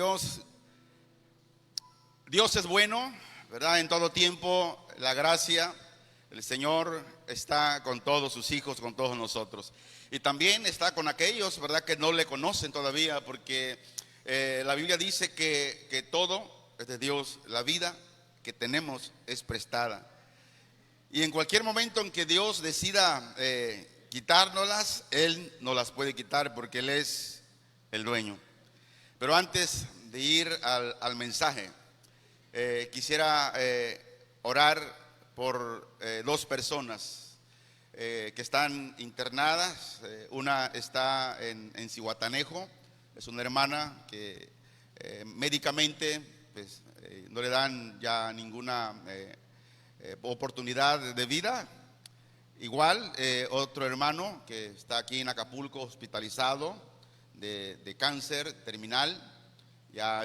Dios. Dios es bueno, ¿verdad? En todo tiempo, la gracia, el Señor está con todos sus hijos, con todos nosotros. Y también está con aquellos, ¿verdad?, que no le conocen todavía, porque la Biblia dice que todo es de Dios. La vida que tenemos es prestada. Y en cualquier momento en que Dios decida quitárnoslas, Él nos las puede quitar porque Él es el dueño. Pero antes de ir al mensaje, quisiera orar por dos personas que están internadas. Una está en Zihuatanejo, es una hermana que médicamente pues, no le dan ya ninguna oportunidad de vida. Igual otro hermano que está aquí en Acapulco hospitalizado de cáncer terminal. Ya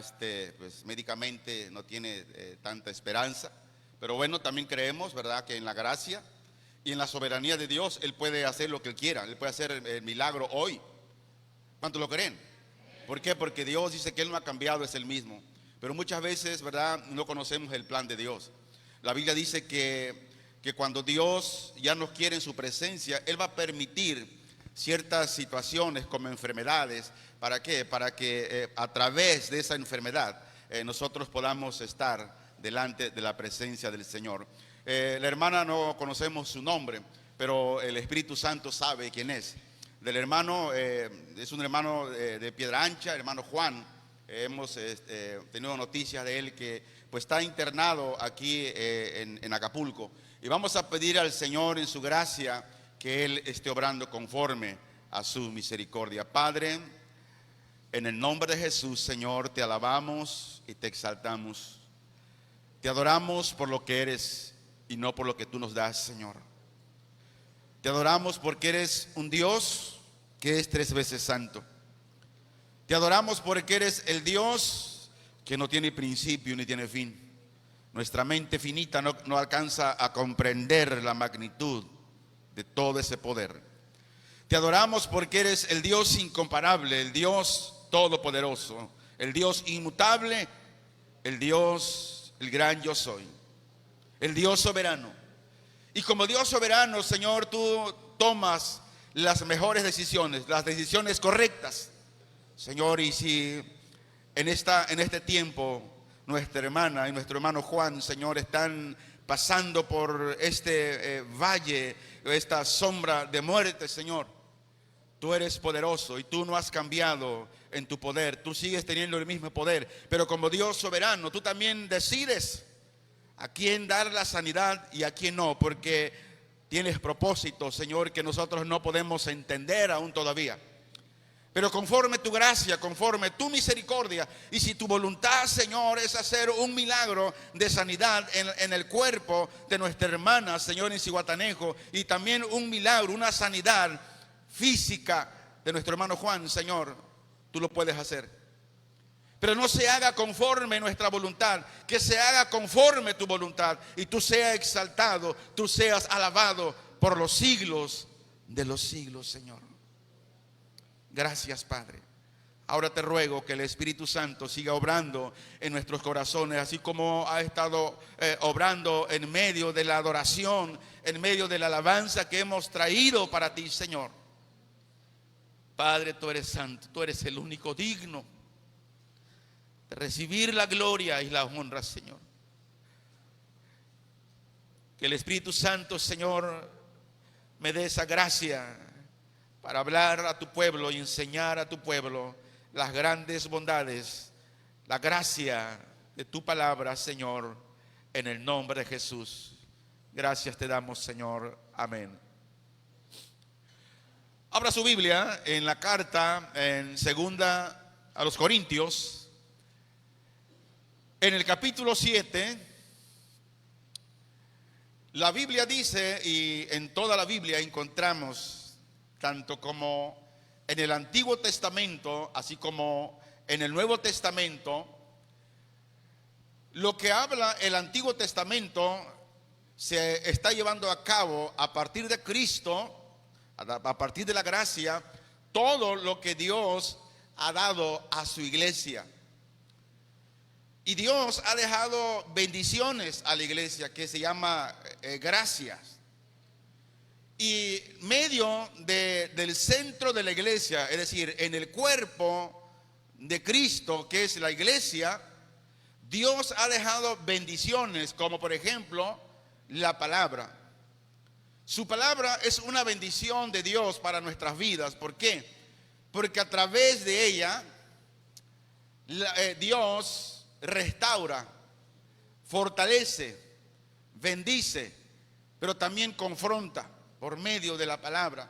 pues médicamente no tiene tanta esperanza, pero bueno, también creemos, ¿verdad?, que en la gracia y en la soberanía de Dios Él puede hacer lo que Él quiera. Él puede hacer el milagro hoy. ¿Cuántos lo creen? ¿Por qué? Porque Dios dice que Él no ha cambiado, es el mismo. Pero muchas veces, ¿verdad?, no conocemos el plan de Dios. La Biblia dice que cuando Dios ya nos quiere en su presencia, Él va a permitir ciertas situaciones como enfermedades. ¿Para qué? Para que a través de esa enfermedad nosotros podamos estar delante de la presencia del Señor. La hermana no conocemos su nombre, pero el Espíritu Santo sabe quién es. Del hermano, es un hermano de Piedra Ancha, hermano Juan. Hemos tenido noticias de él que pues está internado aquí en Acapulco. Y vamos a pedir al Señor en su gracia que Él esté obrando conforme a su misericordia. Padre, en el nombre de Jesús, Señor, te alabamos y te exaltamos. Te adoramos por lo que eres y no por lo que tú nos das, Señor. Te adoramos porque eres un Dios que es 3 veces santo. Te adoramos porque eres el Dios que no tiene principio ni tiene fin. Nuestra mente finita no alcanza a comprender la magnitud de todo ese poder. Te adoramos porque eres el Dios incomparable, el Dios todopoderoso, el Dios inmutable, el Dios, el gran yo soy, el Dios soberano. Y como Dios soberano, Señor, tú tomas las mejores decisiones, las decisiones correctas, Señor. Y si en este tiempo nuestra hermana y nuestro hermano Juan, Señor, están pasando por este valle, esta sombra de muerte, Señor, tú eres poderoso y tú no has cambiado en tu poder. Tú sigues teniendo el mismo poder, pero como Dios soberano, tú también decides a quién dar la sanidad y a quién no, porque tienes propósitos, Señor, que nosotros no podemos entender aún todavía. Pero conforme tu gracia, conforme tu misericordia, y si tu voluntad, Señor, es hacer un milagro de sanidad en el cuerpo de nuestra hermana, Señor, en Zihuatanejo, y también un milagro, una sanidad física de nuestro hermano Juan, Señor, tú lo puedes hacer. Pero no se haga conforme nuestra voluntad, que se haga conforme tu voluntad, y tú seas exaltado, tú seas alabado por los siglos de los siglos, Señor. Gracias, Padre. Ahora te ruego que el Espíritu Santo siga obrando en nuestros corazones, así como ha estado obrando en medio de la adoración, en medio de la alabanza que hemos traído para ti, Señor. Padre, tú eres santo, tú eres el único digno de recibir la gloria y la honra, Señor. Que el Espíritu Santo, Señor, me dé esa gracia para hablar a tu pueblo y enseñar a tu pueblo las grandes bondades, la gracia de tu palabra, Señor, en el nombre de Jesús. Gracias te damos, Señor. Amén. Abra su Biblia en la carta en segunda a los Corintios, en el capítulo 7. La Biblia dice, y en toda la Biblia encontramos, tanto como en el Antiguo Testamento, así como en el Nuevo Testamento, lo que habla el Antiguo Testamento se está llevando a cabo a partir de Cristo, a partir de la gracia, todo lo que Dios ha dado a su iglesia. Y Dios ha dejado bendiciones a la iglesia que se llama gracias. Y medio del centro de la iglesia, es decir, en el cuerpo de Cristo, que es la iglesia, Dios ha dejado bendiciones, como por ejemplo la palabra. Su palabra es una bendición de Dios para nuestras vidas. ¿Por qué? Porque a través de ella Dios restaura, fortalece, bendice, pero también confronta por medio de la palabra.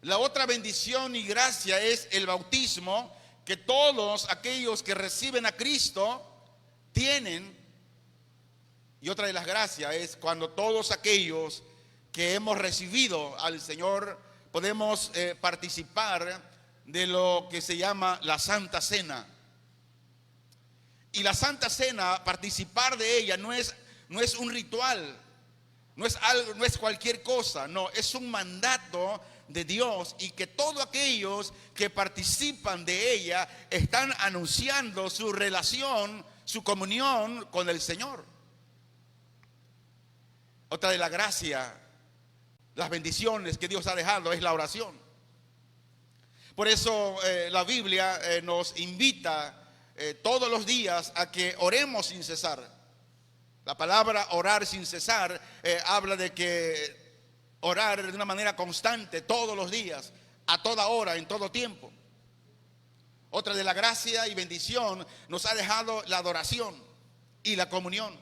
La otra bendición y gracia es el bautismo, que todos aquellos que reciben a Cristo tienen. Y otra de las gracias es cuando todos aquellos que hemos recibido al Señor podemos participar de lo que se llama la Santa Cena. Y la Santa Cena, participar de ella no es un ritual, no es cualquier cosa, no, es un mandato de Dios, y que todos aquellos que participan de ella están anunciando su relación, su comunión con el Señor. Otra de la gracia, las bendiciones que Dios ha dejado es la oración. Por eso la Biblia nos invita todos los días a que oremos sin cesar. La palabra orar sin cesar habla de que orar de una manera constante todos los días, a toda hora, en todo tiempo. Otra de la gracia y bendición nos ha dejado la adoración y la comunión.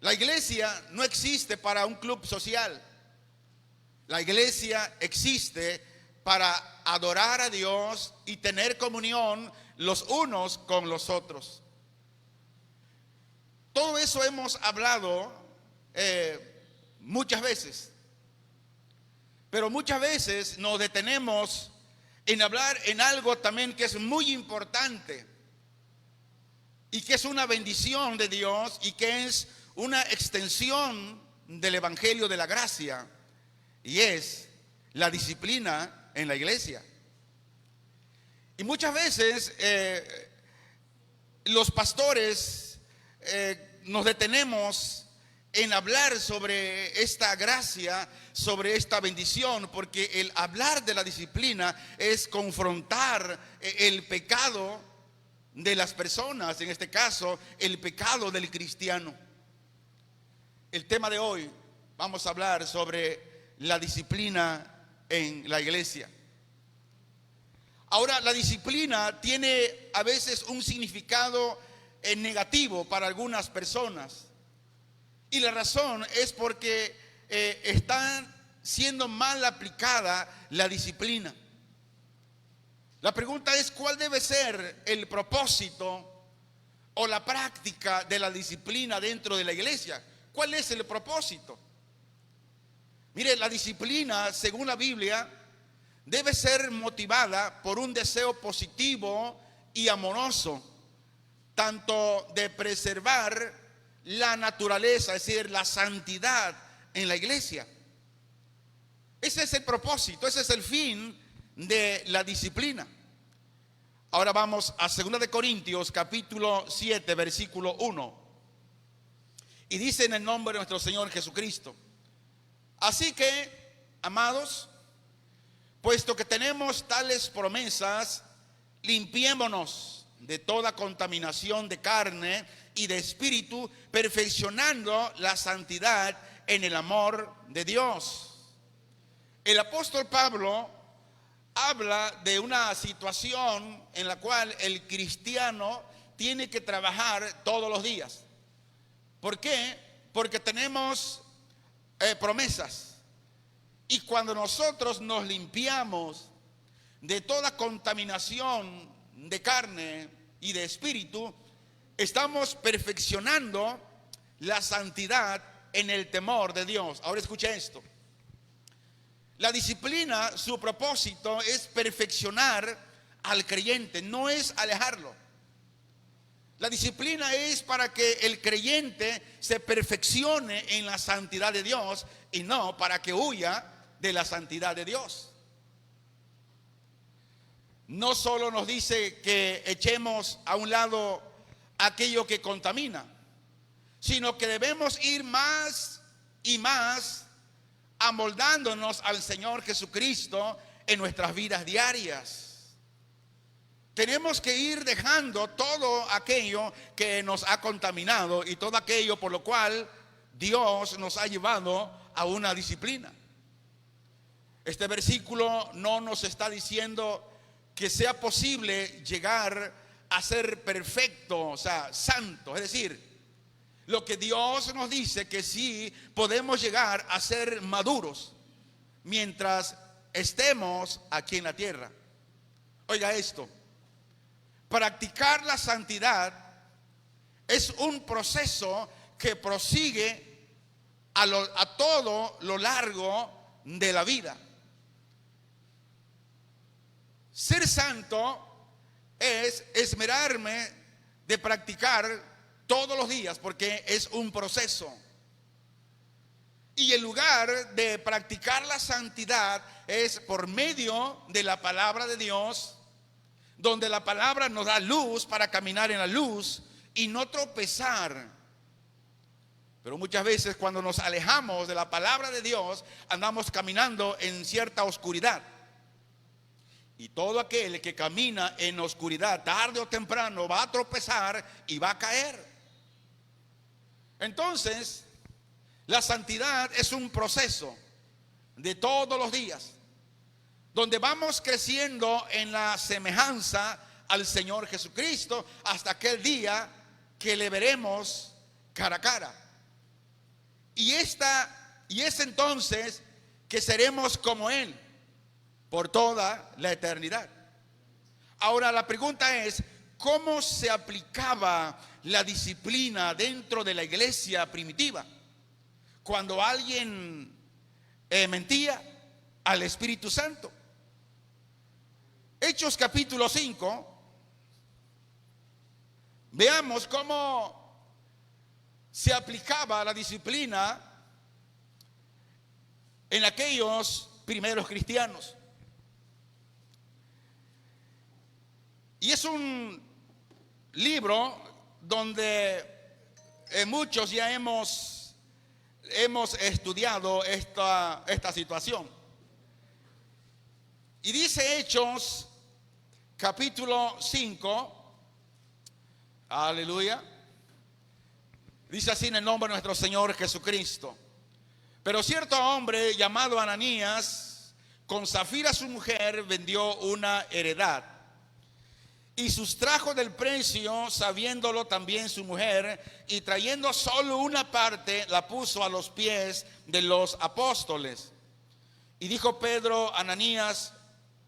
La iglesia no existe para un club social. La iglesia existe para adorar a Dios y tener comunión los unos con los otros. Todo eso hemos hablado muchas veces, pero muchas veces nos detenemos en hablar en algo también que es muy importante y que es una bendición de Dios y que es una extensión del Evangelio de la gracia, y es la disciplina en la iglesia. Y muchas veces los pastores nos detenemos en hablar sobre esta gracia, sobre esta bendición, porque el hablar de la disciplina es confrontar el pecado de las personas, en este caso el pecado del cristiano. El tema de hoy, vamos a hablar sobre la disciplina en la iglesia. Ahora, la disciplina tiene a veces un significado negativo para algunas personas. Y la razón es porque está siendo mal aplicada la disciplina. La pregunta es, ¿cuál debe ser el propósito o la práctica de la disciplina dentro de la iglesia? ¿Cuál es el propósito? Mire, la disciplina, según la Biblia, debe ser motivada por un deseo positivo y amoroso, tanto de preservar la naturaleza, es decir, la santidad en la iglesia. Ese es el propósito, ese es el fin de la disciplina. Ahora vamos a 2 de Corintios capítulo 7 versículo 1. Y dice en el nombre de nuestro Señor Jesucristo: así que, amados, puesto que tenemos tales promesas, limpiémonos de toda contaminación de carne y de espíritu, perfeccionando la santidad en el amor de Dios. El apóstol Pablo habla de una situación en la cual el cristiano tiene que trabajar todos los días. ¿Por qué? Porque tenemos promesas. Y cuando nosotros nos limpiamos de toda contaminación de carne y de espíritu, estamos perfeccionando la santidad en el temor de Dios. Ahora escucha esto. La disciplina, su propósito es perfeccionar al creyente, no es alejarlo. La disciplina es para que el creyente se perfeccione en la santidad de Dios y no para que huya de la santidad de Dios. No solo nos dice que echemos a un lado aquello que contamina, sino que debemos ir más y más amoldándonos al Señor Jesucristo en nuestras vidas diarias. Tenemos que ir dejando todo aquello que nos ha contaminado y todo aquello por lo cual Dios nos ha llevado a una disciplina. Este versículo no nos está diciendo que sea posible llegar a ser perfecto, o sea, santo. Es decir, lo que Dios nos dice que sí podemos llegar a ser maduros mientras estemos aquí en la tierra. Oiga esto, practicar la santidad es un proceso que prosigue a todo lo largo de la vida. Ser santo es esmerarme de practicar todos los días, porque es un proceso. Y el lugar de practicar la santidad es por medio de la palabra de Dios, donde la palabra nos da luz para caminar en la luz y no tropezar. Pero muchas veces cuando nos alejamos de la palabra de Dios, andamos caminando en cierta oscuridad. Y todo aquel que camina en oscuridad, tarde o temprano, va a tropezar y va a caer. Entonces, la santidad es un proceso de todos los días, donde vamos creciendo en la semejanza al Señor Jesucristo hasta aquel día que le veremos cara a cara. Y es entonces que seremos como Él por toda la eternidad. Ahora la pregunta es, ¿cómo se aplicaba la disciplina dentro de la iglesia primitiva? Cuando alguien mentía al Espíritu Santo. Hechos capítulo 5, veamos cómo se aplicaba la disciplina en aquellos primeros cristianos. Y es un libro donde muchos ya hemos estudiado esta situación. Y dice Hechos capítulo 5, aleluya, dice así en el nombre de nuestro Señor Jesucristo: pero cierto hombre llamado Ananías, con Zafira su mujer, vendió una heredad y sustrajo del precio, sabiéndolo también su mujer, y trayendo solo una parte, la puso a los pies de los apóstoles. Y dijo Pedro: Ananías,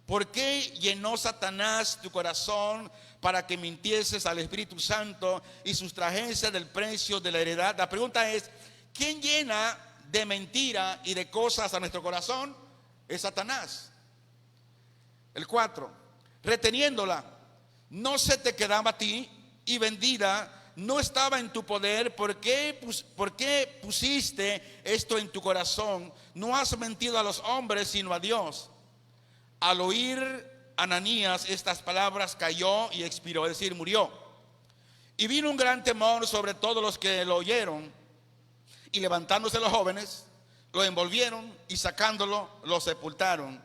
¿por qué llenó Satanás tu corazón para que mintieses al Espíritu Santo y sustrajese del precio de la heredad? La pregunta es, ¿quién llena de mentira y de cosas a nuestro corazón? Es Satanás. El 4, reteniéndola, no se te quedaba a ti, y vendida no estaba en tu poder. ¿Por qué pusiste esto en tu corazón? No has mentido a los hombres, sino a Dios. Al oír Ananías estas palabras, cayó y expiró, es decir, murió. Y vino un gran temor sobre todos los que lo oyeron. Y levantándose los jóvenes, lo envolvieron y sacándolo, lo sepultaron.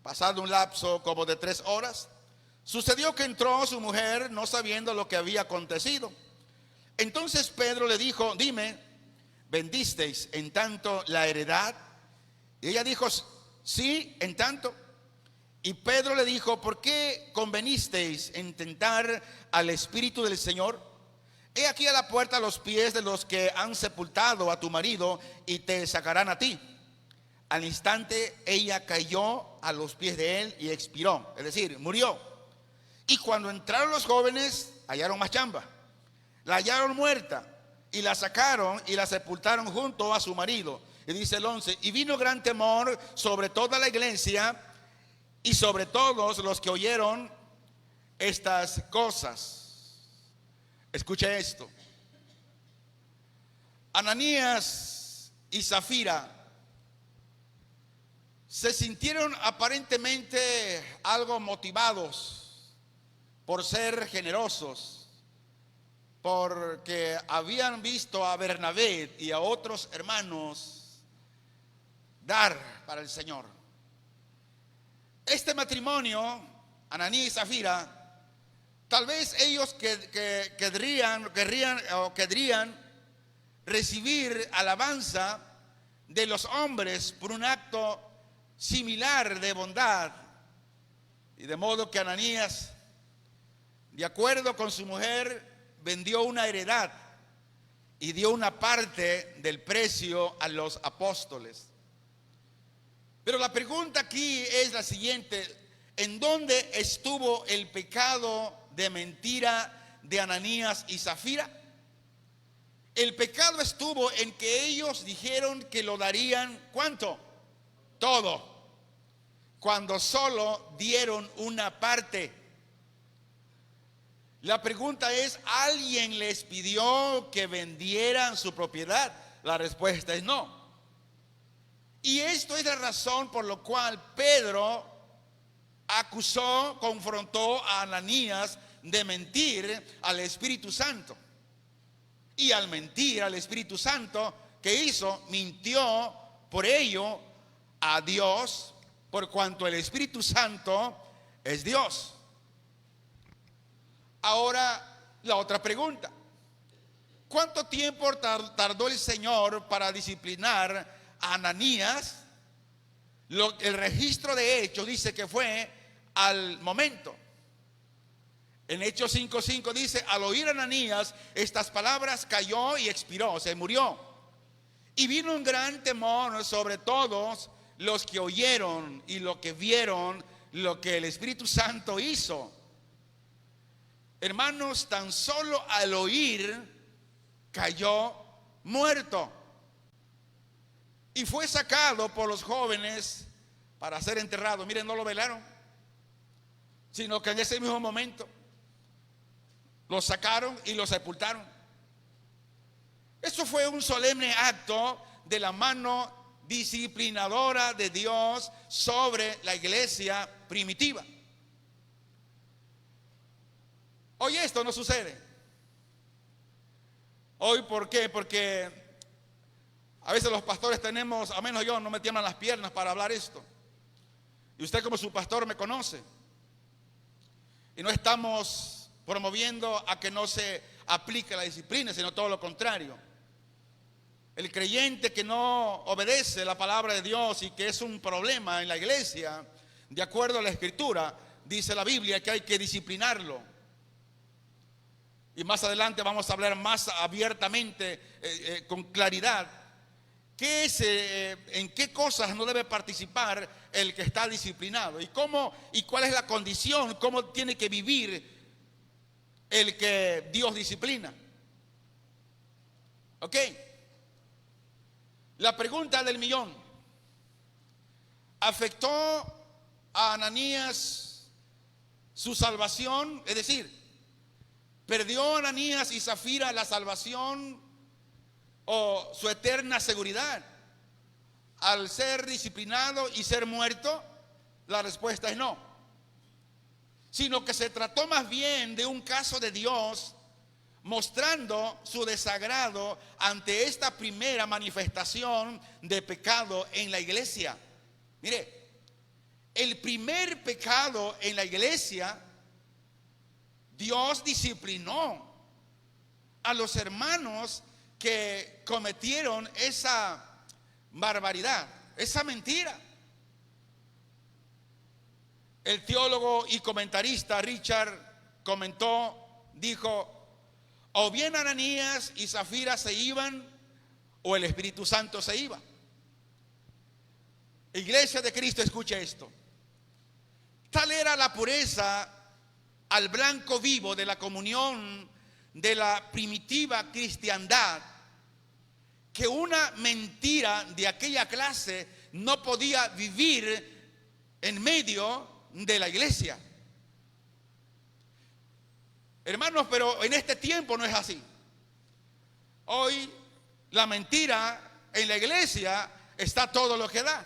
Pasado un lapso como de 3 horas, sucedió que entró su mujer, no sabiendo lo que había acontecido. Entonces Pedro le dijo: dime, ¿vendisteis en tanto la heredad? Y ella dijo: sí, en tanto. Y Pedro le dijo: ¿por qué convenisteis en tentar al Espíritu del Señor? He aquí a la puerta los pies de los que han sepultado a tu marido, y te sacarán a ti. Al instante ella cayó a los pies de él y expiró, es decir, murió. Y cuando entraron los jóvenes, hallaron más chamba. La hallaron muerta y la sacaron y la sepultaron junto a su marido. Y dice el 11, y vino gran temor sobre toda la iglesia y sobre todos los que oyeron estas cosas. Escucha esto. Ananías y Zafira se sintieron aparentemente algo motivados por ser generosos, porque habían visto a Bernabé y a otros hermanos dar para el Señor. Este matrimonio, Ananías y Zafira, tal vez ellos querrían recibir alabanza de los hombres por un acto similar de bondad, y de modo que Ananías, de acuerdo con su mujer, vendió una heredad y dio una parte del precio a los apóstoles. Pero la pregunta aquí es la siguiente: ¿en dónde estuvo el pecado de mentira de Ananías y Zafira? El pecado estuvo en que ellos dijeron que lo darían, ¿cuánto? Todo, cuando solo dieron una parte. La pregunta es, ¿alguien les pidió que vendieran su propiedad? La respuesta es no. Y esto es la razón por la cual Pedro confrontó a Ananías de mentir al Espíritu Santo. Y al mentir al Espíritu Santo, ¿qué hizo? Mintió por ello a Dios, por cuanto el Espíritu Santo es Dios. Ahora, la otra pregunta: ¿cuánto tiempo tardó el Señor para disciplinar a Ananías? El registro de Hechos dice que fue al momento. En Hechos 5:5 dice: al oír Ananías estas palabras, cayó y expiró, se murió. Y vino un gran temor sobre todos los que oyeron y lo que vieron lo que el Espíritu Santo hizo. Hermanos, tan solo al oír cayó muerto y fue sacado por los jóvenes para ser enterrado. Miren, no lo velaron, sino que en ese mismo momento lo sacaron y lo sepultaron. Eso fue un solemne acto de la mano disciplinadora de Dios sobre la iglesia primitiva. Hoy esto no sucede. Hoy, ¿por qué? Porque a veces los pastores tenemos, a menos yo, no me tiemblan las piernas para hablar esto. Y usted como su pastor me conoce. Y no estamos promoviendo a que no se aplique la disciplina, sino todo lo contrario. El creyente que no obedece la palabra de Dios y que es un problema en la iglesia, de acuerdo a la Escritura, dice la Biblia que hay que disciplinarlo. Y más adelante vamos a hablar más abiertamente, con claridad, qué es, en qué cosas no debe participar el que está disciplinado y cómo y cuál es la condición, cómo tiene que vivir el que Dios disciplina. ¿Ok? La pregunta del millón: ¿afectó a Ananías su salvación? Es decir, ¿perdió Ananías y Zafira la salvación o su eterna seguridad al ser disciplinado y ser muerto? La respuesta es no, sino que se trató más bien de un caso de Dios mostrando su desagrado ante esta primera manifestación de pecado en la iglesia. Mire, el primer pecado en la iglesia, Dios disciplinó a los hermanos que cometieron esa barbaridad, esa mentira. El teólogo y comentarista Richard dijo: o bien Ananías y Zafira se iban, o el Espíritu Santo se iba. Iglesia de Cristo, escuche esto. Tal era la pureza al blanco vivo de la comunión de la primitiva cristiandad, que una mentira de aquella clase no podía vivir en medio de la iglesia. Hermanos, pero en este tiempo no es así. Hoy la mentira en la iglesia está todo lo que da,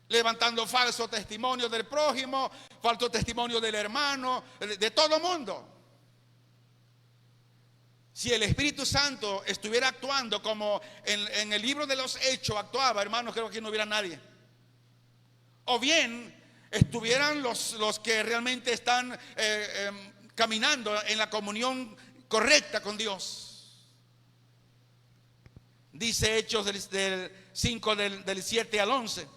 levantando falso testimonio del prójimo, falso testimonio del hermano, de todo mundo. Si el Espíritu Santo estuviera actuando como en el libro de los Hechos actuaba, hermanos, creo que no hubiera nadie. O bien estuvieran los que realmente están caminando en la comunión correcta con Dios. Dice Hechos del 5 del 7 al 11.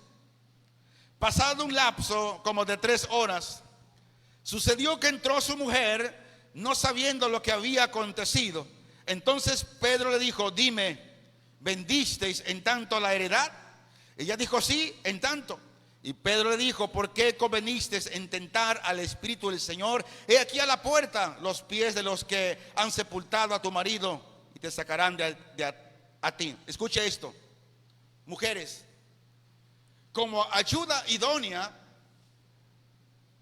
Pasado un lapso como de 3 horas, sucedió que entró su mujer, no sabiendo lo que había acontecido. Entonces Pedro le dijo: dime, ¿vendisteis en tanto la heredad? Ella dijo: sí, en tanto. Y Pedro le dijo: ¿por qué convenisteis en tentar al Espíritu del Señor? He aquí a la puerta los pies de los que han sepultado a tu marido, y te sacarán a ti. Escuche esto, mujeres, como ayuda idónea,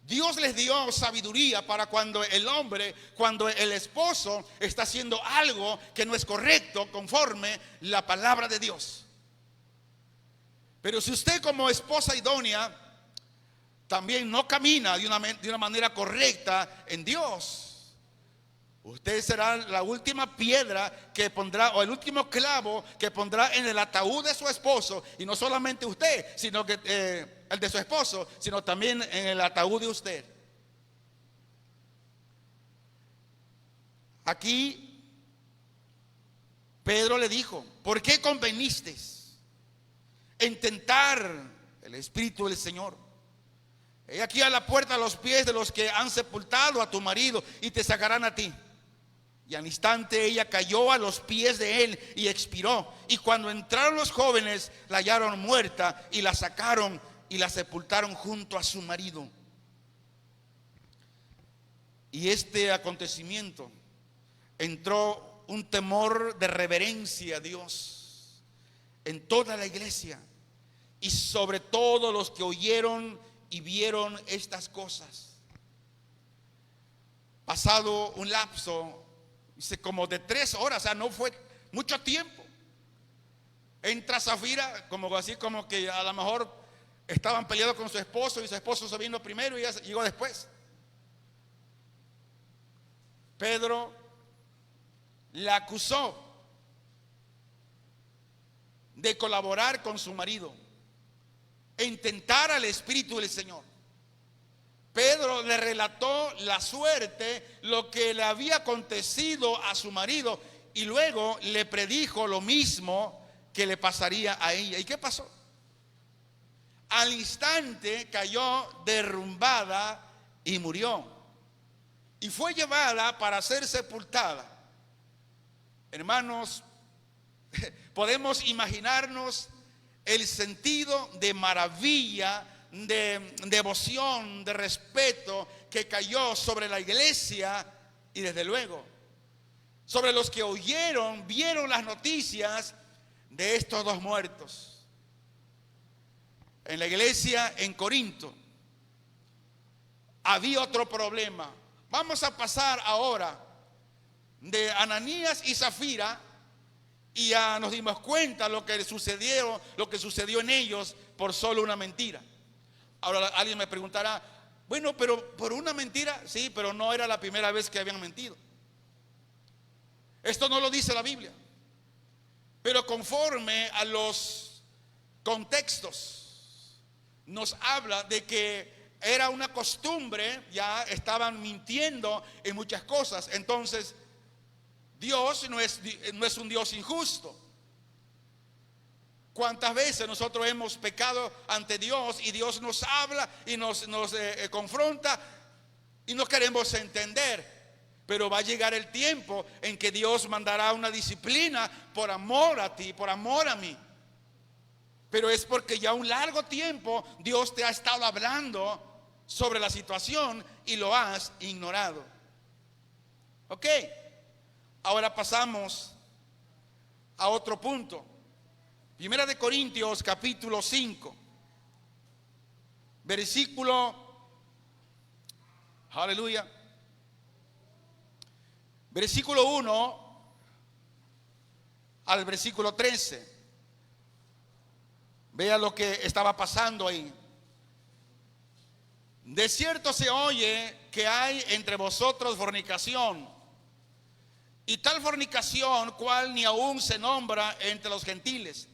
Dios les dio sabiduría para cuando el esposo está haciendo algo que no es correcto conforme la palabra de Dios. Pero si usted como esposa idónea también no camina de una manera correcta en Dios, usted será la última piedra que pondrá, o el último clavo que pondrá en el ataúd de su esposo. Y no solamente usted, sino que el de su esposo, sino también en el ataúd de usted. Aquí Pedro le dijo: ¿por qué convenisteis en tentar el Espíritu del Señor? He aquí a la puerta los pies de los que han sepultado a tu marido, y te sacarán a ti. Y al instante ella cayó a los pies de él y expiró. Y cuando entraron los jóvenes, la hallaron muerta, y la sacaron y la sepultaron junto a su marido. Y este acontecimiento entró un temor de reverencia a Dios en toda la iglesia, y sobre todo los que oyeron y vieron estas cosas. Pasado un lapso, dice, como de 3 horas, o sea, no fue mucho tiempo, entra Zafira, como así, como que a lo mejor estaban peleados con su esposo, y su esposo se vino primero y ella llegó después. Pedro la acusó de colaborar con su marido en tentar al Espíritu del Señor. Pedro le relató la suerte, lo que le había acontecido a su marido, y luego le predijo lo mismo que le pasaría a ella. ¿Y qué pasó? Al instante cayó derrumbada y murió, y fue llevada para ser sepultada. Hermanos, podemos imaginarnos el sentido de maravilla, de devoción, de respeto que cayó sobre la iglesia, y desde luego sobre los que vieron las noticias de estos 2 muertos. En la iglesia en Corinto había otro problema. Vamos a pasar ahora de Ananías y Zafira, y ya nos dimos cuenta lo que sucedió en ellos por solo una mentira. Ahora alguien me preguntará: bueno, pero por una mentira, sí, pero no era la primera vez que habían mentido. Esto no lo dice la Biblia, pero conforme a los contextos nos habla de que era una costumbre, ya estaban mintiendo en muchas cosas. Entonces Dios no es un Dios injusto. ¿Cuántas veces nosotros hemos pecado ante Dios y Dios nos habla y nos confronta y no queremos entender? Pero va a llegar el tiempo en que Dios mandará una disciplina por amor a ti, por amor a mí. Pero es porque ya un largo tiempo Dios te ha estado hablando sobre la situación y lo has ignorado. Ok, ahora pasamos a otro punto. Primera de Corintios capítulo 5, versículo, aleluya, versículo 1 al versículo 13. Vea lo que estaba pasando ahí. De cierto se oye que hay entre vosotros fornicación, Y tal fornicación cual ni aún se nombra entre los gentiles,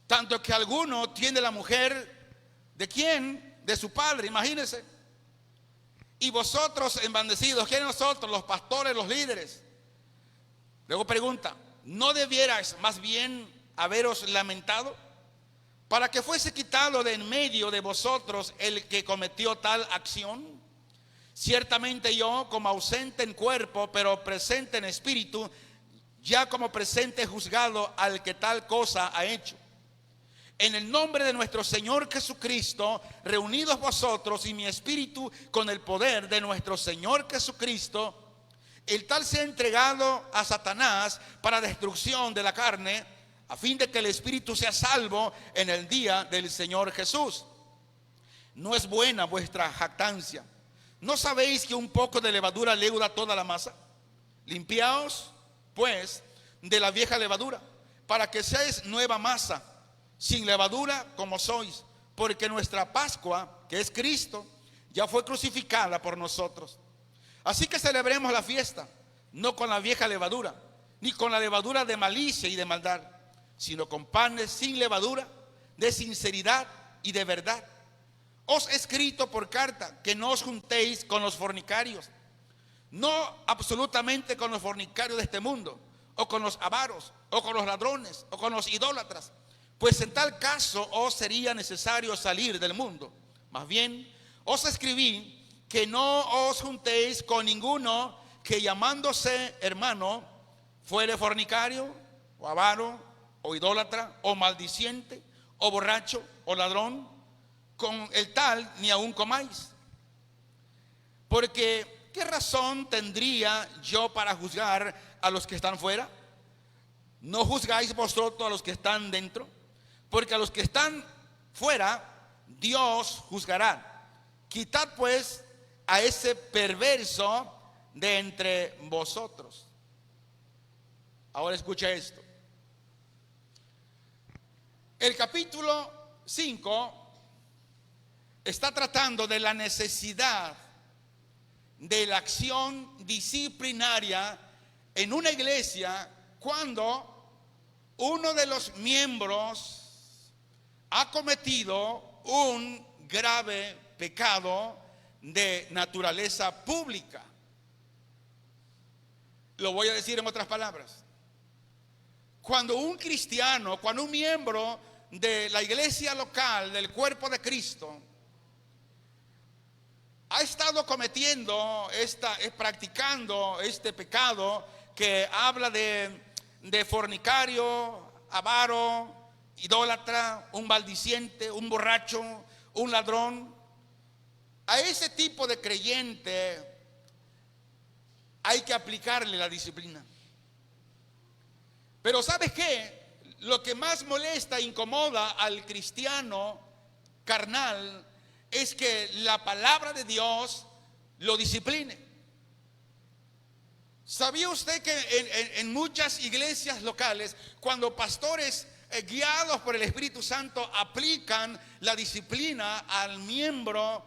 tanto que alguno tiene la mujer de quién, de su padre, imagínense. Y vosotros embandecidos, ¿quiénes nosotros? Los pastores, los líderes. Luego pregunta, ¿no debierais más bien haberos lamentado para que fuese quitado de en medio de vosotros el que cometió tal acción? Ciertamente yo, como ausente en cuerpo, pero presente en espíritu, ya como presente he juzgado al que tal cosa ha hecho. En el nombre de nuestro Señor Jesucristo, reunidos vosotros y mi espíritu con el poder de nuestro Señor Jesucristo, el tal sea entregado a Satanás para destrucción de la carne, a fin de que el espíritu sea salvo en el día del Señor Jesús. No es buena vuestra jactancia. ¿No sabéis que un poco de levadura leuda toda la masa? Limpiaos, pues, de la vieja levadura, para que seáis nueva masa, sin levadura como sois, porque nuestra Pascua, que es Cristo, ya fue crucificada por nosotros. Así que celebremos la fiesta, no con la vieja levadura, ni con la levadura de malicia y de maldad, sino con panes sin levadura, de sinceridad y de verdad. Os he escrito por carta que no os juntéis con los fornicarios, no absolutamente con los fornicarios de este mundo, o con los avaros, o con los ladrones, o con los idólatras, pues en tal caso os sería necesario salir del mundo. Más bien, os escribí que no os juntéis con ninguno que llamándose hermano fuere fornicario, o avaro, o idólatra, o maldiciente, o borracho, o ladrón. Con el tal ni aún comáis. Porque ¿qué razón tendría yo para juzgar a los que están fuera? ¿No juzgáis vosotros a los que están dentro? Porque a los que están fuera Dios juzgará. Quitad pues a ese perverso de entre vosotros. Ahora escucha esto. El capítulo 5 está tratando de la necesidad de la acción disciplinaria en una iglesia cuando uno de los miembros ha cometido un grave pecado de naturaleza pública. Lo voy a decir en otras palabras. Cuando un cristiano, cuando un miembro de la iglesia local, del cuerpo de Cristo, ha estado practicando este pecado que habla de fornicario, avaro, idólatra, un maldiciente, un borracho, un ladrón. A ese tipo de creyente hay que aplicarle la disciplina. Pero ¿sabes qué? Lo que más molesta e incomoda al cristiano carnal es que la palabra de Dios lo discipline. ¿Sabía usted que en muchas iglesias locales, cuando pastores guiados por el Espíritu Santo aplican la disciplina al miembro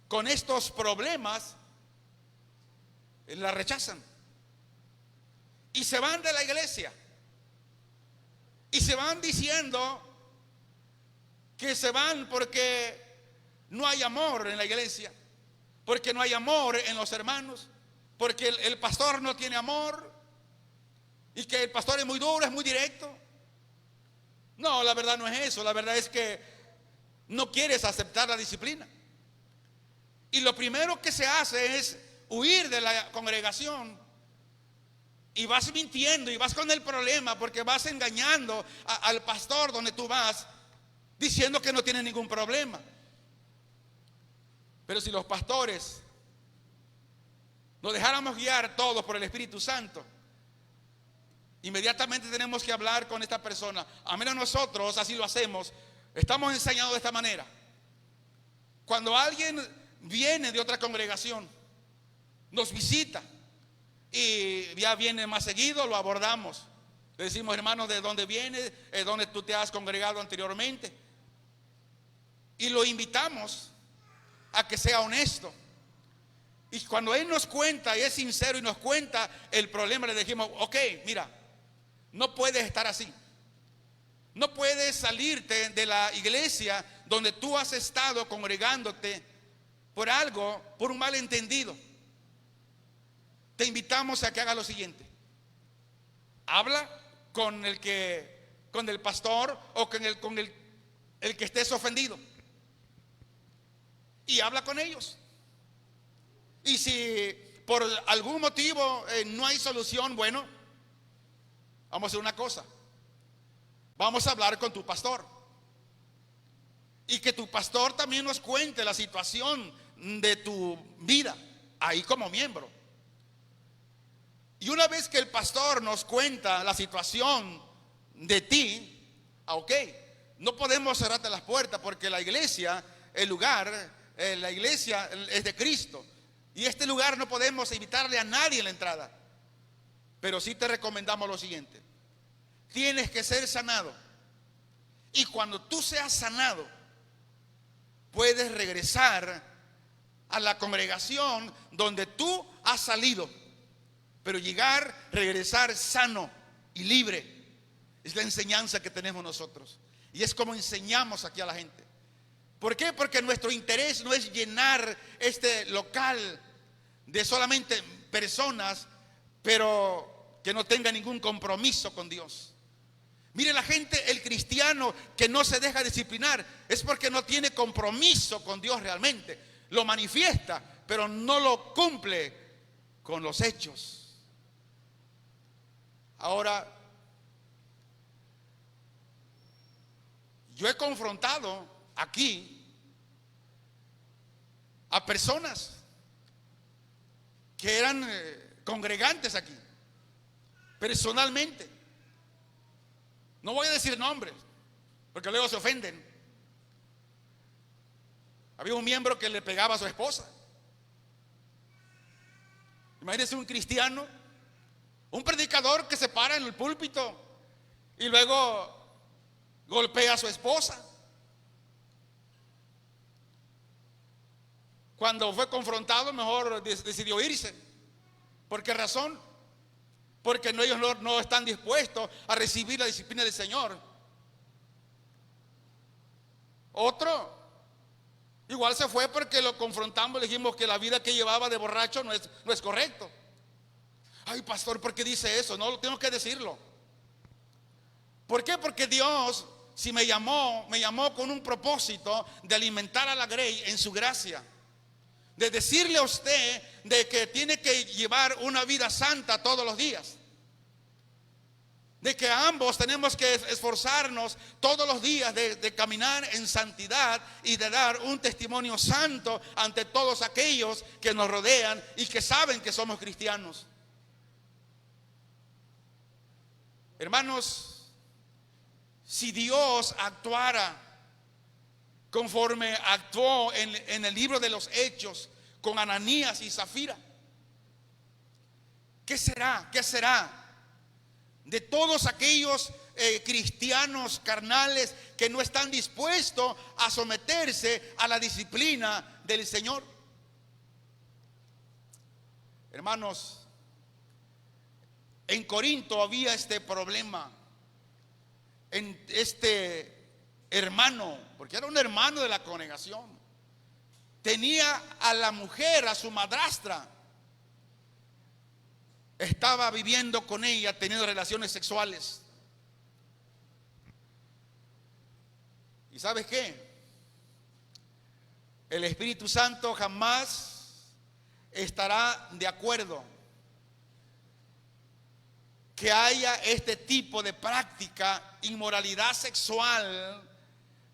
con estos problemas, la rechazan y se van de la iglesia y se van diciendo que se van porque no hay amor en la iglesia, porque no hay amor en los hermanos, porque el pastor no tiene amor y que el pastor es muy duro, es muy directo. No, la verdad no es eso. La verdad es que no quieres aceptar la disciplina. Y lo primero que se hace es huir de la congregación. Y vas mintiendo y vas con el problema porque vas engañando al pastor donde tú vas, diciendo que no tiene ningún problema. Pero si los pastores nos dejáramos guiar todos por el Espíritu Santo, inmediatamente tenemos que hablar con esta persona. A menos nosotros así lo hacemos. Estamos enseñados de esta manera. Cuando alguien viene de otra congregación, nos visita y ya viene más seguido, lo abordamos. Le decimos: hermano, ¿de dónde vienes? ¿De dónde tú te has congregado anteriormente? Y lo invitamos a que sea honesto Y cuando Él nos cuenta y es sincero y nos cuenta el problema, le dijimos, ok, mira, no puedes estar así. No puedes salirte de la iglesia donde tú has estado congregándote por algo, por un malentendido. Te invitamos a que hagas lo siguiente. Habla con el pastor o con el que estés ofendido. Y habla con ellos. Y si por algún motivo no hay solución, bueno, vamos a hacer una cosa. Vamos a hablar con tu pastor. Y que tu pastor también nos cuente la situación de tu vida, ahí como miembro. Y una vez que el pastor nos cuenta la situación de ti, ok, no podemos cerrarte las puertas porque la iglesia, el lugar, la iglesia es de Cristo. Y este lugar no podemos invitarle a nadie en la entrada. Pero sí te recomendamos lo siguiente. Tienes que ser sanado. Y cuando tú seas sanado, puedes regresar a la congregación donde tú has salido. Pero regresar sano y libre. Es la enseñanza que tenemos nosotros. Y es como enseñamos aquí a la gente. ¿Por qué? Porque nuestro interés no es llenar este local de solamente personas, pero que no tengan ningún compromiso con Dios. Mire, la gente, el cristiano que no se deja disciplinar es porque no tiene compromiso con Dios realmente. Lo manifiesta, pero no lo cumple con los hechos. Ahora, yo he confrontado aquí a personas que eran congregantes aquí, personalmente. No voy a decir nombres, porque luego se ofenden. Había un miembro que le pegaba a su esposa. Imagínense un cristiano, un predicador que se para en el púlpito y luego golpea a su esposa. Cuando fue confrontado, mejor decidió irse. ¿Por qué razón? Porque ellos no están dispuestos a recibir la disciplina del Señor. Otro igual se fue porque lo confrontamos, le dijimos que la vida que llevaba de borracho no es correcto. Ay, pastor, ¿por qué dice eso? No, tengo que decirlo. ¿Por qué? Porque Dios, si me llamó con un propósito de alimentar a la grey en su gracia. De decirle a usted de que tiene que llevar una vida santa todos los días. De que ambos tenemos que esforzarnos todos los días de caminar en santidad y de dar un testimonio santo ante todos aquellos que nos rodean y que saben que somos cristianos. Hermanos, si Dios actuara conforme actuó en el libro de los Hechos con Ananías y Zafira, ¿qué será? ¿Qué será de todos aquellos cristianos carnales que no están dispuestos a someterse a la disciplina del Señor? Hermanos, en Corinto había este problema. En este hermano, porque era un hermano de la congregación, tenía a la mujer, a su madrastra, estaba viviendo con ella, teniendo relaciones sexuales. ¿Y sabes qué? El Espíritu Santo jamás estará de acuerdo que haya este tipo de práctica, inmoralidad sexual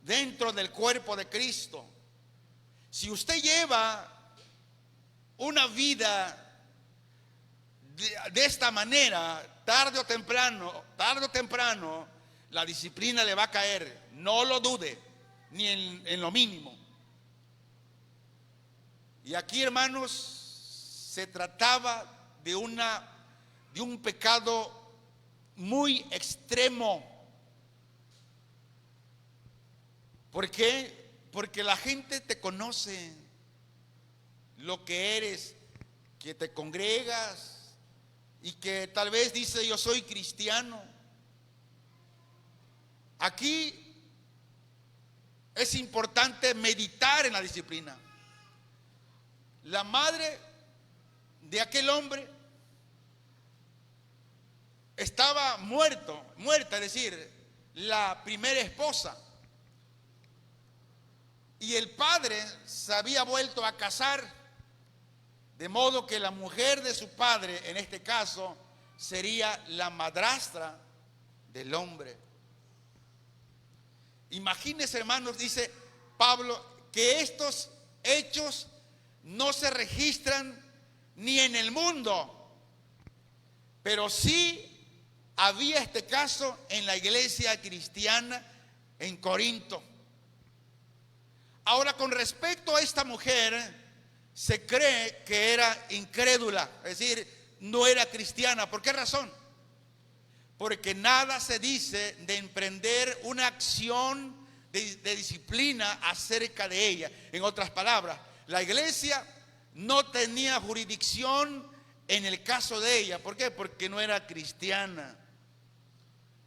dentro del cuerpo de Cristo. Si usted lleva una vida de esta manera, tarde o temprano, la disciplina le va a caer. No lo dude, ni en lo mínimo. Y aquí, hermanos, se trataba de un pecado muy extremo. ¿Por qué? Porque la gente te conoce lo que eres que te congregas y que tal vez dice yo soy cristiano. Aquí es importante meditar en la disciplina. La madre de aquel hombre estaba muerta, es decir, la primera esposa. Y el padre se había vuelto a casar, de modo que la mujer de su padre, en este caso, sería la madrastra del hombre. Imagínense, hermanos, dice Pablo, que estos hechos no se registran ni en el mundo, pero sí había este caso en la iglesia cristiana en Corinto. Ahora, con respecto a esta mujer, se cree que era incrédula, es decir, no era cristiana. ¿Por qué razón? Porque nada se dice de emprender una acción de disciplina acerca de ella. En otras palabras, la iglesia no tenía jurisdicción en el caso de ella. ¿Por qué? Porque no era cristiana.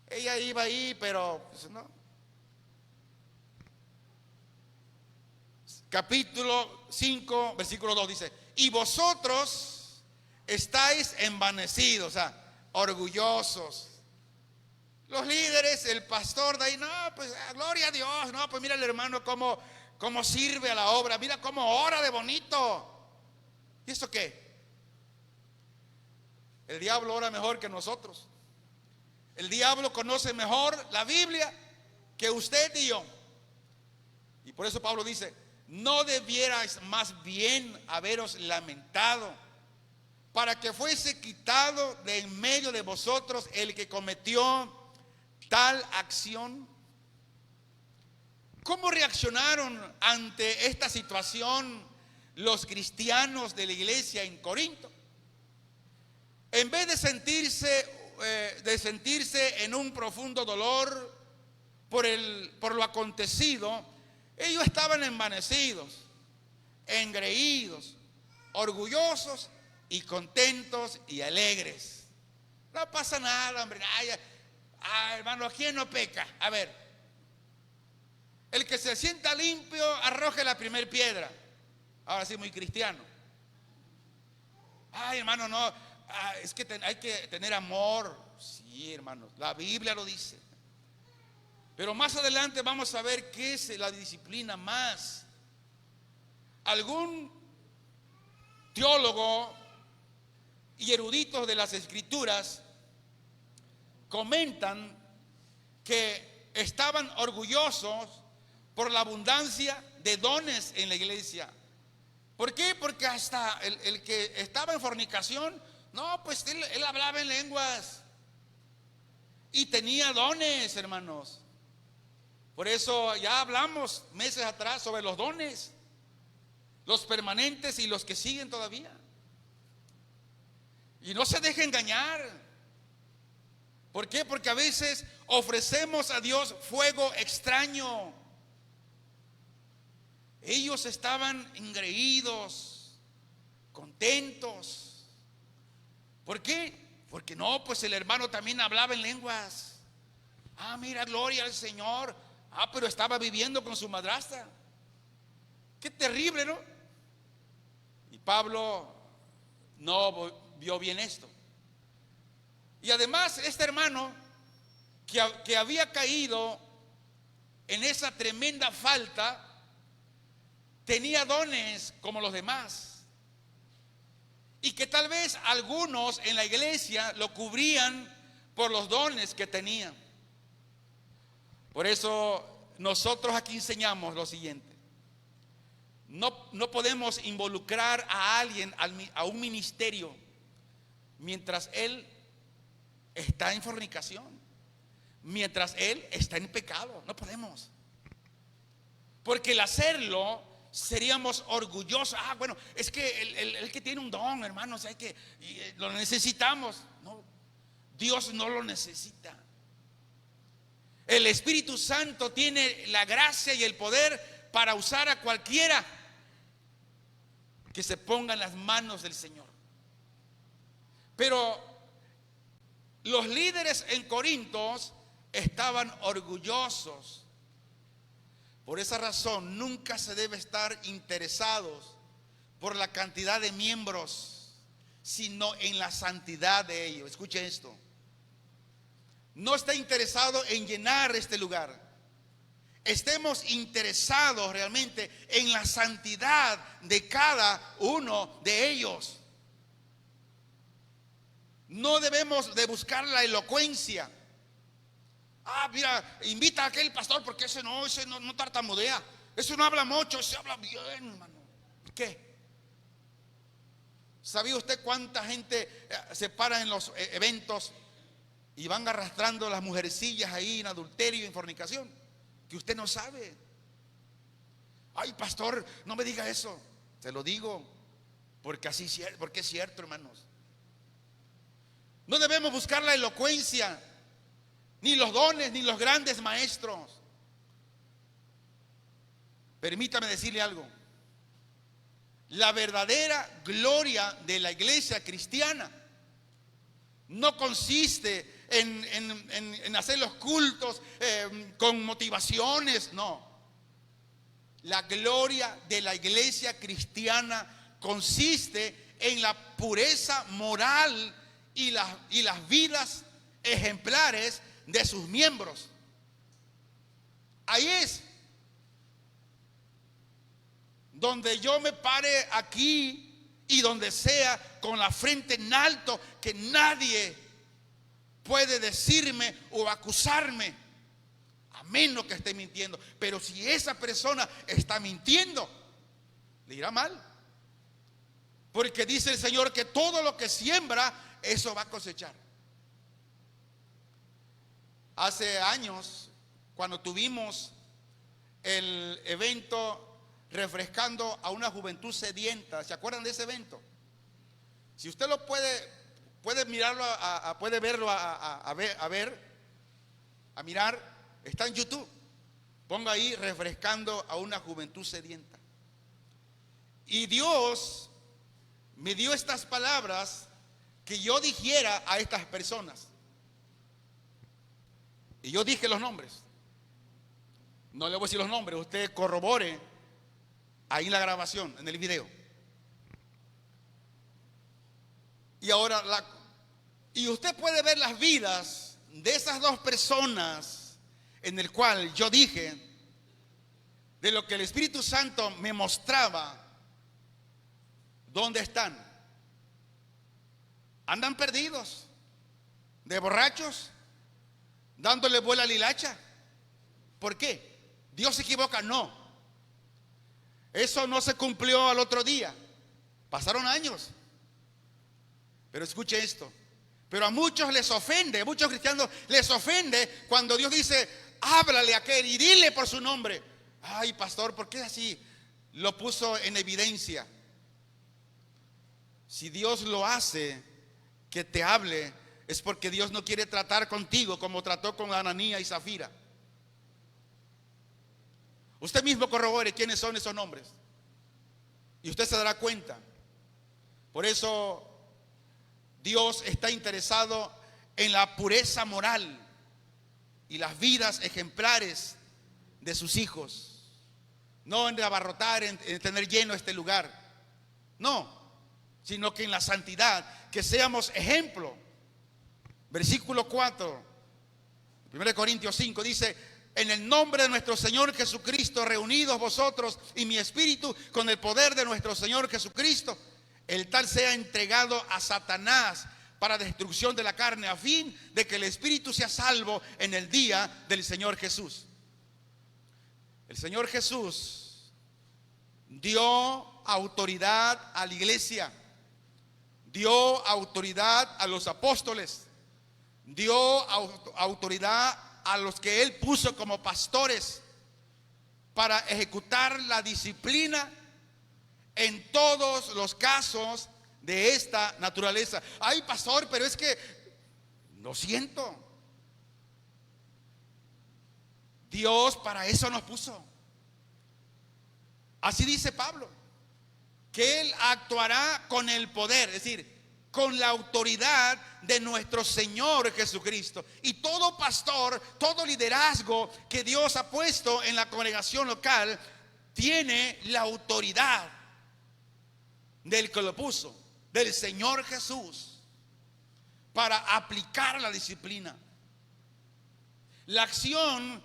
Ella iba ahí, pero pues, no. Capítulo 5, versículo 2 dice: y vosotros estáis envanecidos, o sea, orgullosos. Los líderes, el pastor de ahí, no, pues gloria a Dios, no, pues mira el hermano cómo sirve a la obra, mira cómo ora de bonito. ¿Y eso qué? El diablo ora mejor que nosotros. El diablo conoce mejor la Biblia que usted y yo. Y por eso Pablo dice: no debierais más bien haberos lamentado, para que fuese quitado de en medio de vosotros el que cometió tal acción. ¿Cómo reaccionaron ante esta situación los cristianos de la iglesia en Corinto? En vez de sentirse en un profundo dolor por lo acontecido, ellos estaban envanecidos, engreídos, orgullosos y contentos y alegres. No pasa nada, hombre. Hermano, ¿quién no peca? A ver, el que se sienta limpio, arroje la primer piedra. Ahora sí, muy cristiano. Ay, hermano, no, es que hay que tener amor. Sí, hermanos, la Biblia lo dice. Pero más adelante vamos a ver qué es la disciplina más. Algún teólogo y eruditos de las Escrituras comentan que estaban orgullosos por la abundancia de dones en la iglesia. ¿Por qué? Porque hasta el que estaba en fornicación, no, pues él hablaba en lenguas y tenía dones, hermanos. Por eso ya hablamos meses atrás sobre los dones, los permanentes y los que siguen todavía. Y no se deje engañar. ¿Por qué? Porque a veces ofrecemos a Dios fuego extraño. Ellos estaban engreídos, contentos. ¿Por qué? Porque no, pues el hermano también hablaba en lenguas. Mira, gloria al Señor. Pero estaba viviendo con su madrastra. Qué terrible, ¿no? Y Pablo no vio bien esto. Y además este hermano que había caído en esa tremenda falta, tenía dones como los demás. Y que tal vez algunos en la iglesia lo cubrían por los dones que tenían. Por eso nosotros aquí enseñamos lo siguiente: no podemos involucrar a alguien a un ministerio mientras él está en fornicación, mientras él está en pecado. No podemos, porque el hacerlo seríamos orgullosos. Bueno, es que el que tiene un don, hermanos, lo necesitamos. No, Dios no lo necesita. El Espíritu Santo tiene la gracia y el poder para usar a cualquiera que se ponga en las manos del Señor. Pero los líderes en Corintios estaban orgullosos. Por esa razón, nunca se debe estar interesados por la cantidad de miembros, sino en la santidad de ellos. Escuche esto. No está interesado en llenar este lugar. Estemos interesados realmente en la santidad de cada uno de ellos. No debemos de buscar la elocuencia. Mira, invita a aquel pastor porque ese no tartamudea, ese no habla mucho, ese habla bien, hermano. ¿Qué? ¿Sabía usted cuánta gente se para en los eventos y van arrastrando las mujercillas ahí en adulterio y en fornicación? Que usted no sabe. Ay, pastor, no me diga eso. Se lo digo porque porque es cierto, hermanos. No debemos buscar la elocuencia, ni los dones, ni los grandes maestros. Permítame decirle algo. La verdadera gloria de la iglesia cristiana no consiste en hacer los cultos con motivaciones, no. La gloria de la iglesia cristiana consiste en la pureza moral y las vidas ejemplares de sus miembros. Ahí es donde yo me pare aquí y donde sea con la frente en alto, que nadie puede decirme o acusarme, a menos que esté mintiendo. Pero si esa persona está mintiendo, le irá mal, porque dice el Señor que todo lo que siembra, eso va a cosechar. Hace años, cuando tuvimos el evento refrescando a una juventud sedienta, ¿se acuerdan de ese evento? Si usted lo puede mirarlo, puede verlo, a mirar, está en YouTube. Ponga ahí, refrescando a una juventud sedienta. Y Dios me dio estas palabras que yo dijera a estas personas. Y yo dije los nombres. No le voy a decir los nombres, usted corrobore ahí en la grabación, en el video. Y ahora, y usted puede ver las vidas de esas dos personas en el cual yo dije de lo que el Espíritu Santo me mostraba. ¿Dónde están? Andan perdidos, de borrachos, dándole vuelo a la hilacha. ¿Por qué? ¿Dios se equivoca? No. Eso no se cumplió al otro día. Pasaron años. Pero escuche esto. Pero a muchos les ofende, a muchos cristianos les ofende cuando Dios dice, háblale a aquel y dile por su nombre. Ay, pastor, ¿por qué así lo puso en evidencia? Si Dios lo hace, que te hable, es porque Dios no quiere tratar contigo como trató con Ananías y Zafira. Usted mismo corrobore quiénes son esos nombres y usted se dará cuenta. Por eso Dios está interesado en la pureza moral y las vidas ejemplares de sus hijos, no en abarrotar, en tener lleno este lugar, no, sino que en la santidad, que seamos ejemplo. Versículo 4, 1 Corintios 5 dice: en el nombre de nuestro Señor Jesucristo, reunidos vosotros y mi espíritu con el poder de nuestro Señor Jesucristo, el tal sea entregado a Satanás para destrucción de la carne, a fin de que el espíritu sea salvo en el día del Señor Jesús. El Señor Jesús dio autoridad a la iglesia, dio autoridad a los apóstoles, dio autoridad a los que Él puso como pastores para ejecutar la disciplina en todos los casos de esta naturaleza. Ay, pastor, pero es que lo siento. Dios para eso nos puso. Así dice Pablo, que Él actuará con el poder, es decir, con la autoridad de nuestro Señor Jesucristo. Y todo pastor, todo liderazgo que Dios ha puesto en la congregación local tiene la autoridad del que lo puso, del Señor Jesús, para aplicar la disciplina. La acción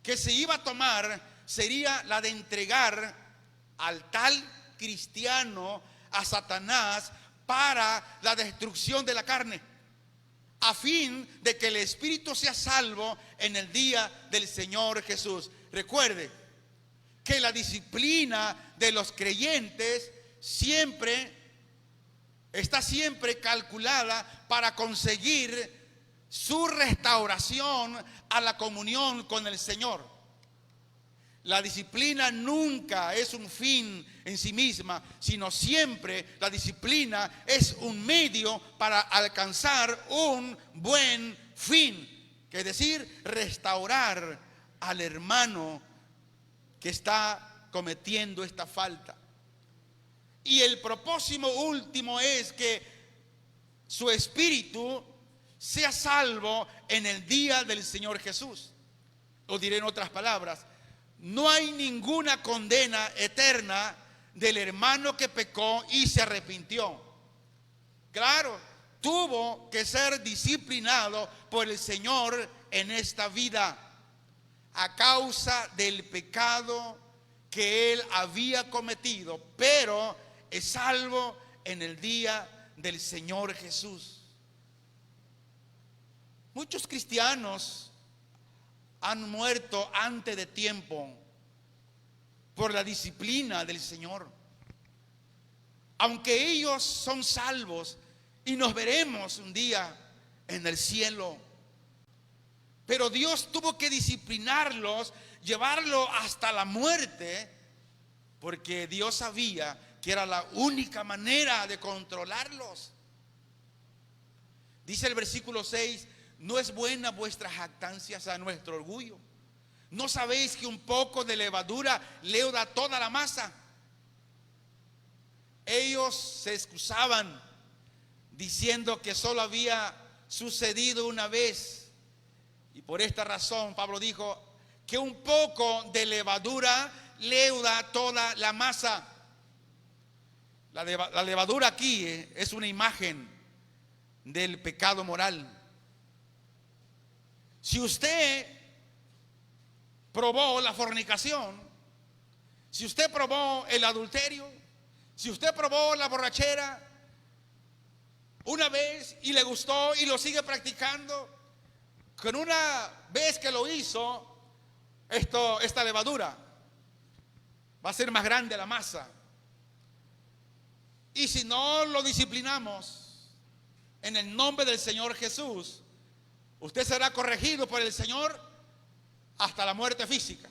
que se iba a tomar sería la de entregar al tal cristiano a Satanás para la destrucción de la carne, a fin de que el espíritu sea salvo en el día del Señor Jesús. Recuerde que la disciplina de los creyentes está siempre calculada para conseguir su restauración a la comunión con el Señor. La disciplina nunca es un fin en sí misma, sino siempre la disciplina es un medio para alcanzar un buen fin, que es decir, restaurar al hermano que está cometiendo esta falta. Y el propósito último es que su espíritu sea salvo en el día del Señor Jesús. Lo diré en otras palabras: no hay ninguna condena eterna del hermano que pecó y se arrepintió. Claro, tuvo que ser disciplinado por el Señor en esta vida a causa del pecado que él había cometido, pero es salvo en el día del Señor Jesús. Muchos cristianos han muerto antes de tiempo por la disciplina del Señor. Aunque ellos son salvos y nos veremos un día en el cielo, pero Dios tuvo que disciplinarlos, llevarlo hasta la muerte, porque Dios sabía que era la única manera de controlarlos. Dice el versículo 6: no es buena vuestra jactancia a nuestro orgullo. ¿No sabéis que un poco de levadura leuda toda la masa? Ellos se excusaban diciendo que solo había sucedido una vez. Y por esta razón Pablo dijo que un poco de levadura leuda toda la masa. La levadura aquí es una imagen del pecado moral. Si usted probó la fornicación, si usted probó el adulterio, si usted probó la borrachera una vez y le gustó y lo sigue practicando, con una vez que lo hizo, esta levadura va a ser más grande la masa. Y si no lo disciplinamos en el nombre del Señor Jesús, usted será corregido por el Señor hasta la muerte física.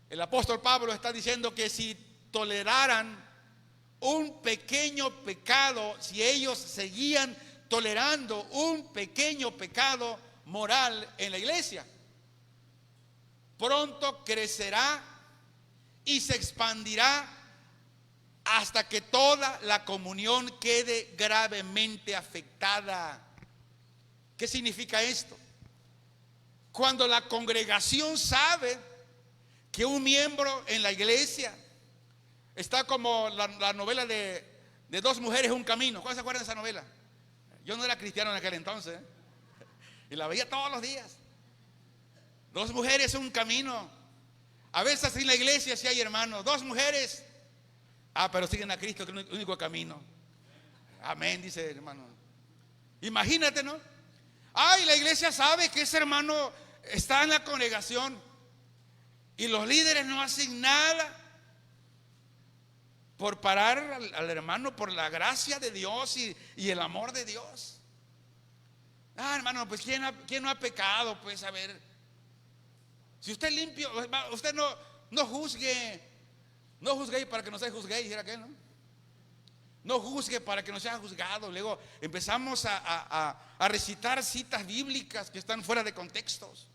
El apóstol Pablo está diciendo que si toleraran un pequeño pecado, si ellos seguían tolerando un pequeño pecado moral en la iglesia, pronto crecerá y se expandirá hasta que toda la comunión quede gravemente afectada. ¿Qué significa esto? Cuando la congregación sabe que un miembro en la iglesia está como la novela de Dos mujeres, un camino. ¿Cuáles se acuerdan de esa novela? Yo no era cristiano en aquel entonces, y la veía todos los días. Dos mujeres, un camino. A veces en la iglesia sí hay hermanos, dos mujeres, pero siguen a Cristo, que es el único camino. Amén, dice el hermano. Imagínate, ¿no? Y la iglesia sabe que ese hermano está en la congregación y los líderes no hacen nada por parar al hermano, por la gracia de Dios y el amor de Dios. Hermano, pues ¿quién no ha pecado? Pues a ver, si usted es limpio, usted no juzgue. No juzguéis para que no se juzguéis, ¿era qué, no? No juzgue para que no sea juzgado. Luego empezamos a recitar citas bíblicas que están fuera de contextos.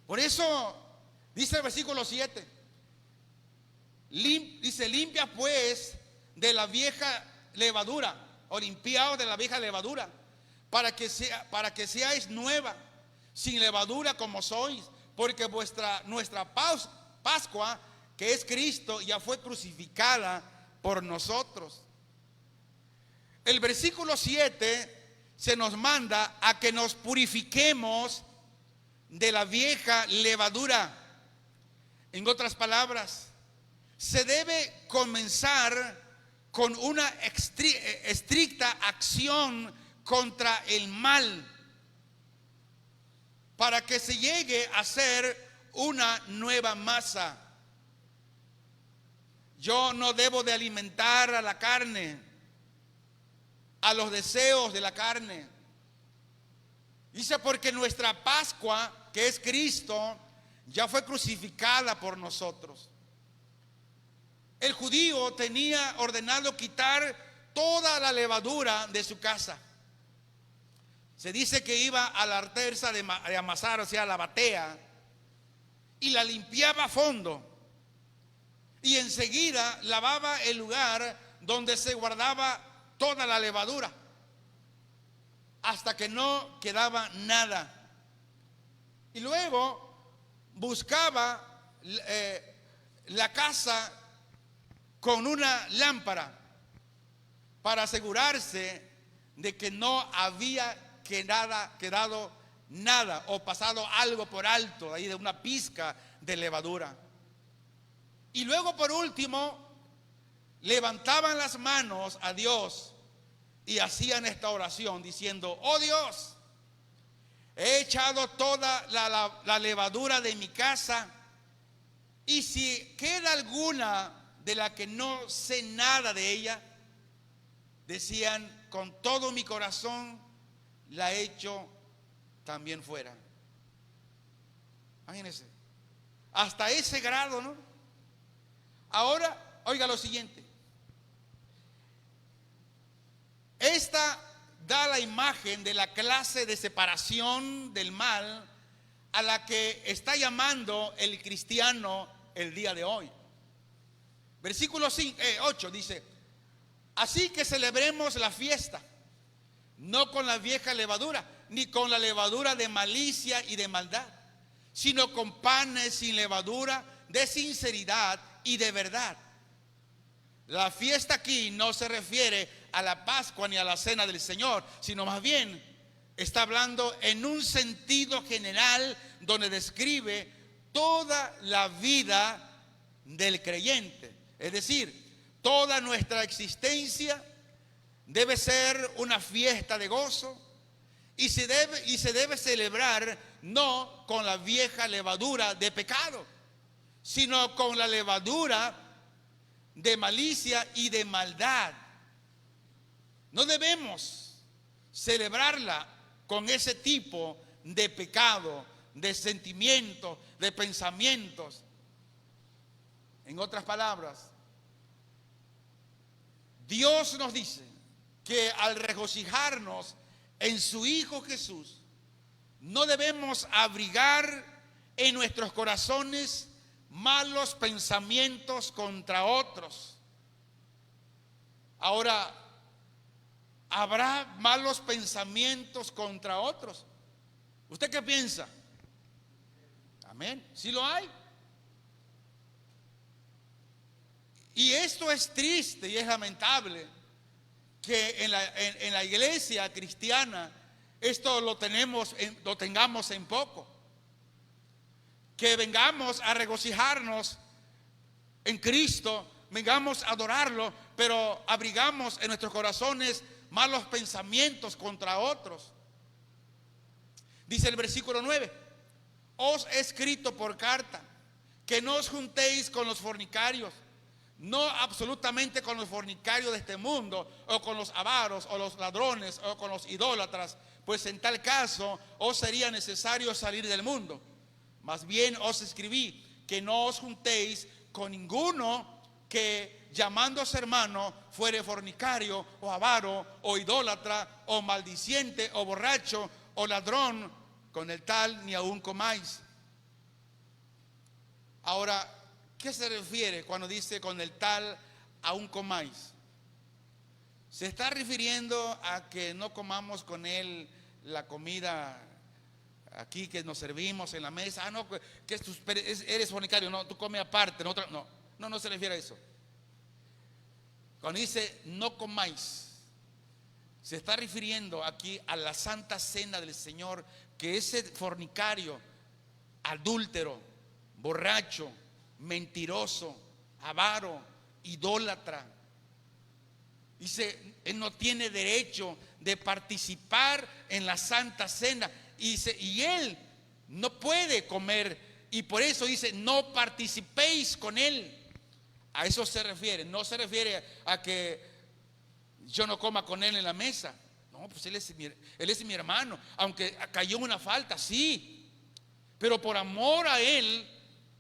Por eso dice el versículo 7, dice: limpia pues de la vieja levadura, o limpiaos de la vieja levadura, para que seáis nueva, sin levadura como sois, porque nuestra Pascua, que es Cristo, ya fue crucificada por nosotros. El versículo 7 se nos manda a que nos purifiquemos de la vieja levadura. En otras palabras, se debe comenzar con una estricta acción contra el mal, para que se llegue a ser una nueva masa. Yo no debo de alimentar a la carne, a los deseos de la carne. Dice, porque nuestra Pascua, que es Cristo, ya fue crucificada por nosotros. El judío tenía ordenado quitar toda la levadura de su casa. Se dice que iba a la arterza de amasar, o sea, a la batea, y la limpiaba a fondo, y enseguida lavaba el lugar donde se guardaba toda la levadura, hasta que no quedaba nada. Y luego buscaba la casa con una lámpara para asegurarse de que no había quedado nada o pasado algo por alto ahí de una pizca de levadura. Y luego, por último, levantaban las manos a Dios y hacían esta oración diciendo: oh Dios, he echado toda la levadura de mi casa, y si queda alguna de la que no sé nada de ella, decían, con todo mi corazón la echo también fuera. Imagínense, hasta ese grado, ¿no? Ahora, oiga lo siguiente. Esta da la imagen de la clase de separación del mal a la que está llamando el cristiano el día de hoy. Versículo 8 dice: así que celebremos la fiesta, no con la vieja levadura, ni con la levadura de malicia y de maldad, sino con panes sin levadura, de sinceridad y de verdad. La fiesta aquí no se refiere a la Pascua ni a la cena del Señor, sino más bien está hablando en un sentido general, donde describe toda la vida del creyente. Es decir, toda nuestra existencia debe ser una fiesta de gozo, y se debe celebrar no con la vieja levadura de pecado, sino con la levadura de malicia y de maldad. No debemos celebrarla con ese tipo de pecado, de sentimientos, de pensamientos. En otras palabras, Dios nos dice que al regocijarnos en su Hijo Jesús, no debemos abrigar en nuestros corazones malos pensamientos contra otros. Ahora, ¿habrá malos pensamientos contra otros? ¿Usted qué piensa? Amén. ¿Sí lo hay? Y esto es triste y es lamentable, que en la iglesia cristiana esto lo tengamos en poco. Que vengamos a regocijarnos en Cristo, vengamos a adorarlo, pero abrigamos en nuestros corazones malos pensamientos contra otros. Dice el versículo 9: os he escrito por carta que no os juntéis con los fornicarios, no absolutamente con los fornicarios de este mundo, o con los avaros, o los ladrones, o con los idólatras, pues en tal caso os sería necesario salir del mundo. Más bien os escribí que no os juntéis con ninguno que, llamándose hermano, fuere fornicario, o avaro, o idólatra, o maldiciente, o borracho, o ladrón. Con el tal ni aún comáis. Ahora, ¿qué se refiere cuando dice con el tal aún comáis? ¿Se está refiriendo a que no comamos con él la comida aquí que nos servimos en la mesa? Ah, no, que eres fornicario, no, tú comes aparte. No se refiere a eso. Cuando dice no comáis, se está refiriendo aquí a la santa cena del Señor, que ese fornicario, adúltero, borracho, mentiroso, avaro, idólatra, dice, él no tiene derecho de participar en la santa cena. Y él no puede comer, y por eso dice, no participéis con él. A eso se refiere. No se refiere a que yo no coma con él en la mesa. No, pues él es mi hermano. Aunque cayó una falta, sí, pero por amor a él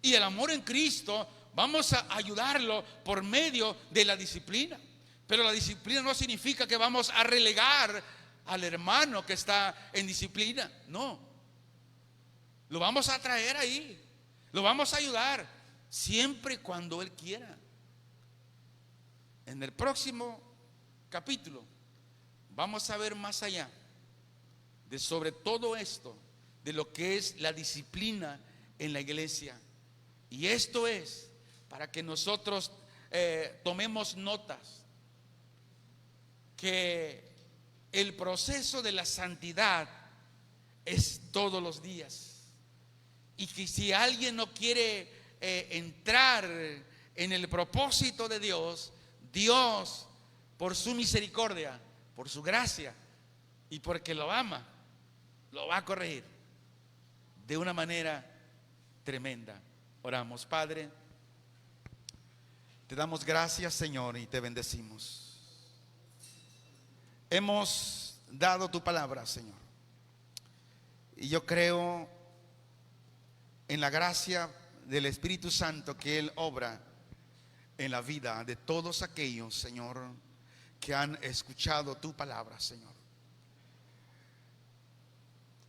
y el amor en Cristo, vamos a ayudarlo por medio de la disciplina. Pero la disciplina no significa que vamos a relegar al hermano que está en disciplina. No, lo vamos a traer ahí, lo vamos a ayudar siempre y cuando él quiera. En el próximo capítulo vamos a ver más allá de sobre todo esto, de lo que es la disciplina en la iglesia. Y esto es para que nosotros tomemos notas, que el proceso de la santidad es todos los días, y que si alguien no quiere entrar en el propósito de Dios, Dios, por su misericordia, por su gracia y porque lo ama, lo va a corregir de una manera tremenda. Oramos. Padre, te damos gracias, Señor, y te bendecimos. Hemos dado tu palabra, Señor, y yo creo en la gracia del Espíritu Santo, que Él obra en la vida de todos aquellos, Señor, que han escuchado tu palabra, Señor.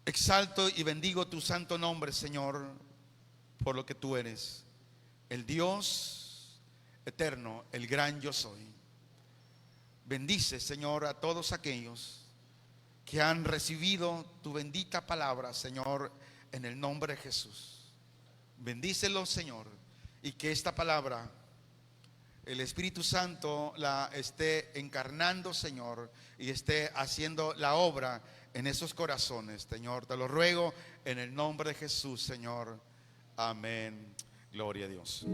Exalto y bendigo tu santo nombre, Señor, por lo que tú eres, el Dios eterno, el gran yo soy. Bendice, Señor, a todos aquellos que han recibido tu bendita palabra, Señor, en el nombre de Jesús. Bendícelos, Señor, y que esta palabra el Espíritu Santo la esté encarnando, Señor, y esté haciendo la obra en esos corazones, Señor. Te lo ruego en el nombre de Jesús, Señor. Amén. Gloria a Dios.